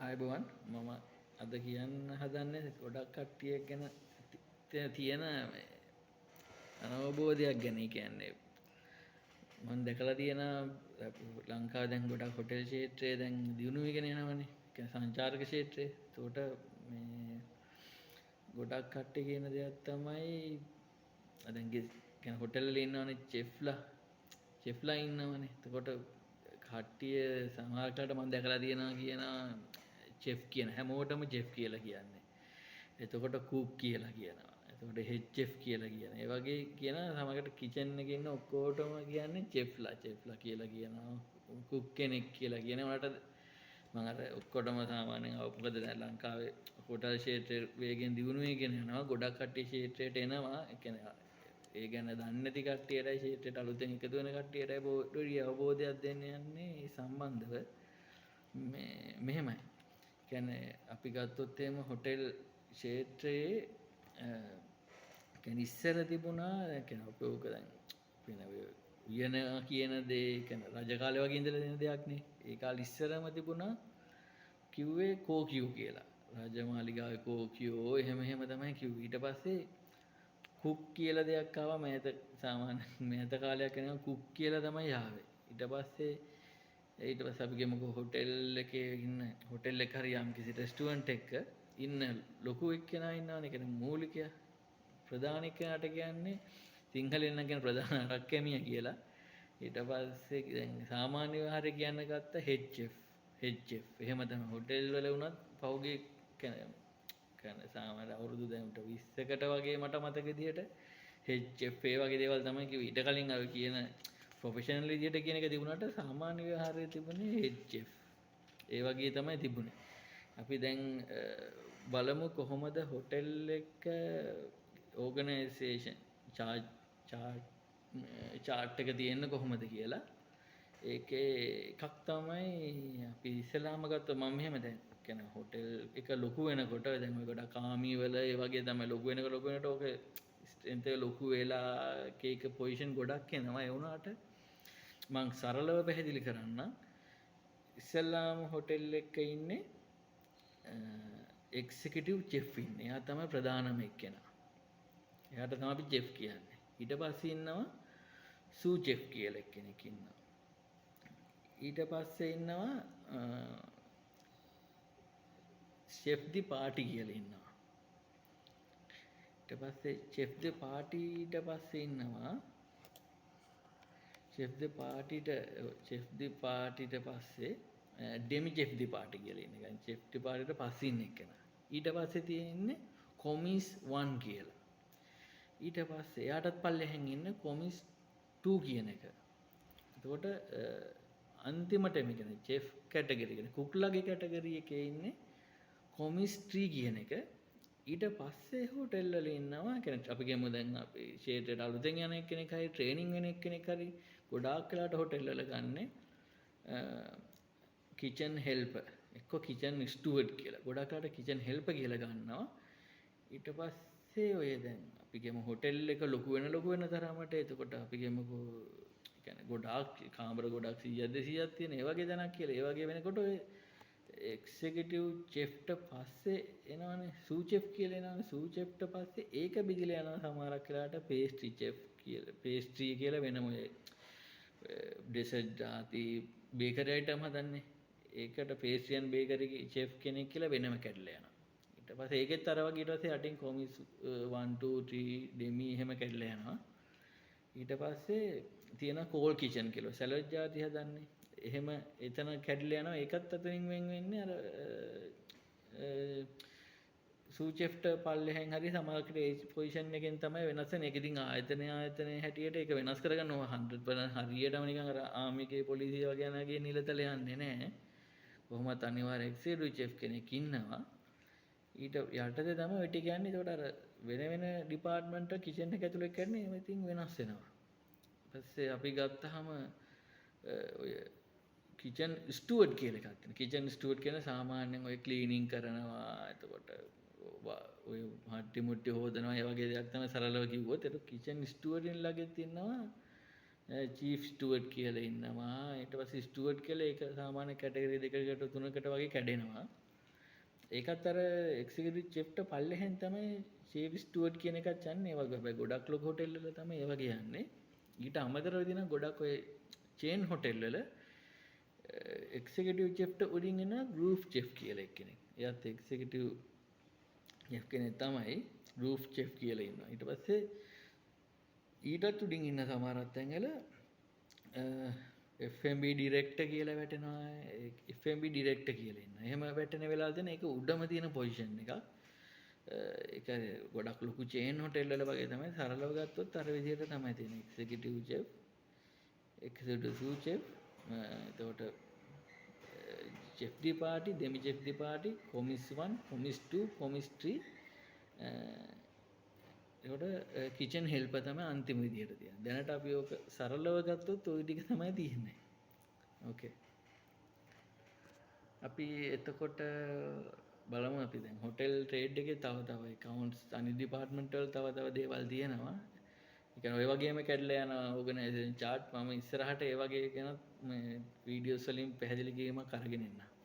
ආයුබෝවන් මම අද කියන්න හදන්නේ ගොඩක් කට්ටියක් ගැන තියෙන අනවබෝධයක් ගැන. කියන්නේ මම දැකලා තියෙන ලංකාවේ දැන් ගොඩක් හොටෙල් ක්ෂේත්‍රය දැන් දියුණු වෙගෙන යනවනේ. කියන්නේ සංචාරක ක්ෂේත්‍රය. ඒකට මේ ගොඩක් කට්ටිය කියන දෙයක් තමයි දැන් කියන්නේ හොටෙල් වල ඉන්නවනේ චෙෆ්ලා ඉන්නවනේ. එතකොට කට්ටිය සමහරකට මම දැකලා තියෙනවා කියන චෙෆ් කියන හැමෝටම චෙෆ් කියලා කියන්නේ. එතකොට කුක් කියලා කියනවා. එතකොට හෙඩ් චෙෆ් කියලා කියනවා. ඒ වගේ කියන සමහරකට කිචන් එකේ ඉන්න ඔක්කොටම කියන්නේ චෙෆ්ලා කියලා කියනවා. කුක් කෙනෙක් කියලා කියනවා. මට මම අර ඔක්කොටම සාමාන්‍යයෙන් මොකද දැන් ලංකාවේ හොටල් ක්ෂේත්‍රයේ වේගෙන් දියුණු වෙගෙන යනවා. ගොඩක් කට්ටිය ක්ෂේත්‍රයට එනවා. ඒ කියන්නේ ඒ ගැන දන්නේ නැති කට්ටියටයි ක්ෂේත්‍රයට අලුතෙන් එකතු වෙන කට්ටියටයි පොඩි අවබෝධයක් දෙන්න යන්නේ සම්බන්ධව. මෙහෙමයි. කියන්නේ අපි ගත්තොත් එහෙම හොටෙල් ක්ෂේත්‍රයේ කියන්නේ ඉස්සර තිබුණා කියන්නේ අපි ඕක දැන් වෙන උයන කියන දේ කියන්නේ රජ කාලේ වගේ ඉඳලා දෙන දෙයක් නේ. ඒ කාලේ ඉස්සරම තිබුණා කිව්වේ කෝකියෝ කියලා. රජමාලිගාවේ කෝකියෝ එහෙම තමයි කිව්වේ. ඊට පස්සේ කුක් කියලා දෙයක් ආවා සාමාන්‍ය මෑත කාලයක් යනකම් කුක් කියලා තමයි ආවේ. ඊට පස්සේ අපි ගමුකෝ හොටෙල් එකේ ඉන්න හොටෙල් එක හරි යම් කිසි රෙස්ටුරන්ට් එකක ඉන්න ලොකු එක්කෙනා ඉන්නවනේ. කියන්නේ මූලිකයා ප්‍රධානිකයාට කියන්නේ සිංහලෙන් නම් කියන ප්‍රධාන ආරක්කැමියා කියලා. ඊට පස්සේ දැන් සාමාන්‍ය විහාරේ කියන්න ගත්ත හෙඩ් චෙෆ්. එහෙම තමයි හොටෙල් වල වුණත් පහුගිය කියන්නේ සාමාන්‍ය අවුරුදු දැන් 20කට වගේ මට මතක විදියට හෙඩ් චෙෆ් ඒ වගේ දේවල් තමයි කිව්වේ. ඊට කලින් අර කියන ප්‍රොෆෙෂනල් විදියට කියන එක තිබුණාට සාමාන්‍ය විහාරයේ තිබුණේ හෙඩ් චෙෆ්. ඒ වගේ තමයි තිබුණේ. අපි දැන් බලමු කොහොමද හොටෙල් එක ඕගනයිසේෂන් චාර්ට් එක තියෙන්නේ කොහොමද කියලා. ඒකේ එකක් තමයි අපි ඉස්සලාම ගත්තා. මම මෙහෙම දැන් කියන්නේ හොටෙල් එක ලොකු වෙනකොට දැන් ඔය ගොඩක් ආමි වල ඒ වගේ තමයි ලොකු වෙනකොට ඕක ස්ට්‍රෙන්ත් එක ලොකු වෙලා එක පොසිෂන් ගොඩක් එනවා. ඒ වුණාට මම සරලව පැහැදිලි කරන්න. ඉස්සලාම හොටෙල් එකක ඉන්නේ එක්සිකියුටිව් චෙෆ් ඉන්නේ. එයා තමයි ප්‍රධානම එක්කෙනා. එයාට තමයි අපි චෙෆ් කියන්නේ. ඊට පස්සේ ඉන්නවා සූ චෙෆ් කියලා එක්කෙනෙක් ඉන්නවා. ඊට පස්සේ ඉන්නවා ෂෙෆ් දි පාටි කියලා ඉන්නවා. ඊට පස්සේ ෂෙෆ් දි පාටිට පස්සේ ඉන්නවා ෂෙෆ් දි පාටිට පස්සේ ඩෙමි ෂෙෆ් දි පාටි කියලා ඉන්න. يعني ෂෙෆ් දි පාටිට පස්සේ ඉන්න එකනා. ඊට පස්සේ තියෙන්නේ කොමිස් 1 කියලා. ඊට පස්සේ එයාටත් පල්ලෙහෙන් ඉන්න කොමිස් 2 කියන එක. එතකොට අන්තිමට මේ කියන්නේ චෙෆ් කැටගරි කියන්නේ කුක්ලාගේ කැටගරි එකේ ඉන්නේ කොමිස් 3 කියන එක. ඊට පස්සේ හොටෙල් වල ඉන්නවා කියන්නේ අපි කියමු දැන් අපි ෂේට්‍රේට අලුතෙන් යන කෙනෙක් හරි ට්‍රේනින් වෙන කෙනෙක් හරි ගොඩාක් වෙලාට හොටෙල් වල ගන්නේ කිචන් හෙල්පර් එක්ක කිචන් ස්ටුවර්ඩ් කියලා. ගොඩාක් වෙලාට කිචන් හෙල්පර් කියලා ගන්නවා. ඊට පස්සේ ඔය දැන් අපි කියමු හොටෙල් එක ලොකු වෙන තරමට එතකොට අපි කියමුකෝ කියන්නේ ගොඩාක් කාමර ගොඩක් 100ක් 200ක් තියෙන ඒ වගේ දණක් කියලා. ඒ වගේ වෙනකොට ඔය එක්සිකියුටිව් චෙෆ්ට පස්සේ එනවනේ සූ චෙෆ් කියලා එනවනේ. සූ චෙෆ්ට පස්සේ ඒක බිදිලා යනවා සමහරක් වෙලාවට පේස්ට්‍රි චෙෆ් කියලා. පේස්ට්‍රි කියලා වෙනම ඔය ඩෙසර්ට් ආති බේකරි අයිටම් හදන්නේ. ඒකට පේස්ට්‍රි ඇන් බේකරි චෙෆ් කෙනෙක් කියලා වෙනම කැඩලා යනවා. ඊට පස්සේ ඒකෙත් අර වගේ ඊට පස්සේ යටින් කොමිස් 1 2 3 ඩෙමි එහෙම කැඩලා යනවා. ඊට පස්සේ තියෙන කෝල් කිචන් කියලා සැලඩ් ජාති හදන්නේ. එහෙම එතන කැඩලා යනවා. ඒකත් අතරින් වෙන් වෙන්නේ අර සූ චෙෆ්ට පල්ලෙහෙන් හරි සමහරකට ඒ පොසිෂන් එකෙන් තමයි වෙනස් වෙන්නේ. ඒක ඉතින් ආයතනයේ හැටියට ඒක වෙනස් කරගන්න ඕන 100% හරියටම නිකන් අර ආමිකේ පොලිසිය වගේ යනගේ නිලතල යන්නේ නැහැ. කොහොමත් අනිවාර්ය එක්සිකියුටිව් චෙෆ් කෙනෙක් ඉන්නවා. ඊට යටතේ තමයි ඔය ටික කියන්නේ. ඒකට අර වෙන ඩිපාර්ට්මන්ට් කිචන් එක ඇතුලේ කරන්නේ එහෙම ඉතින් වෙනස් වෙනවා. ඊපස්සේ අපි ගත්තාම ඔය කිචන් ස්ටුවර්ඩ් කියලා එකක් තියෙනවා. කිචන් ස්ටුවර්ඩ් කියන සාමාන්‍යයෙන් ඔය ක්ලීනින් කරනවා. එතකොට ඔය හට්ටි මුට්ටි හොදනවා. ඒ වගේ දෙයක් තමයි සරලව කිව්වොත්. ඒක කිචන් ස්ටුවර්ඩ් ළඟෙත් ඉන්නවා චීෆ් ස්ටුවර්ඩ් කියලා ඉන්නවා. ඊට පස්සේ ස්ටුවර්ඩ් කියලා ඒක සාමාන්‍ය කැටගරි 2කට 3කට වගේ කැඩෙනවා. ඒකත් අර එක්සිකියුටිව් චෙෆ්ට පල්ලෙහෙන් තමයි චීෆ් ස්ටුවර්ඩ් කියන එකත් යන්නේ. ඒ වගේ හැබැයි ගොඩක් ලොකු හොටෙල් වල තමයි ඒ වගේ යන්නේ. ඊට අමතරව දින ගොඩක් ඔය චේන් හොටෙල් වල එක්සිකියුටිව් චෙෆ්ට උඩින් එන රූෆ් චෙෆ් කියලා එක්කෙනෙක්. එයාත් එක්සිකියුටිව් චෙෆ් කෙනෙක් තමයි රූෆ් චෙෆ් කියලා ඉන්නවා. ඊට පස්සේ ඊටත් උඩින් ඉන්න සමහරක් තැන්වල FMB ඩිරෙක්ටර් කියලා වැටෙනවා. FMB ඩිරෙක්ටර් කියලා ඉන්නවා. එහෙම වැටෙන වෙලාව දෙන ඒක උඩම තියෙන පොසිෂන් එකක්. ඒක ගොඩක් ලොකු චේන් හොටෙල් වල වගේ තමයි. සරලව ගත්තොත් අර විදිහට තමයි තියෙන්නේ. එක්සිකියුටිව් චෙෆ්, එක්සිකියුටිව් සූ චෙෆ්, එතකොට චෙෆ් ඩිපාර්ටි, දෙමි චෙෆ් ඩිපාර්ටි, කොමිස් 1, කොමිස් 2, කොමිස් 3, එතකොට කිචන් හෙල්පර් තමයි අන්තිම විදියට තියෙන්නේ. දැනට අපි ඕක සරලව ගත්තොත් ওই ටික තමයි තියෙන්නේ. ඕකේ. අපි එතකොට බලමු අපි දැන් හොටෙල් ට්‍රේඩ් එකේ තව accounts අනිත් ඩිපාර්ට්මන්ට් වල තව දේවල් තියෙනවා. ඒ කියන්නේ ඔය වගේම කැඩලා යන ඕගනයිසේෂන් chart මම ඉස්සරහට ඒ වගේ ගැන මේ වීඩියෝස් වලින් පැහැදිලි කිරීමක් අරගෙන එන්නම්.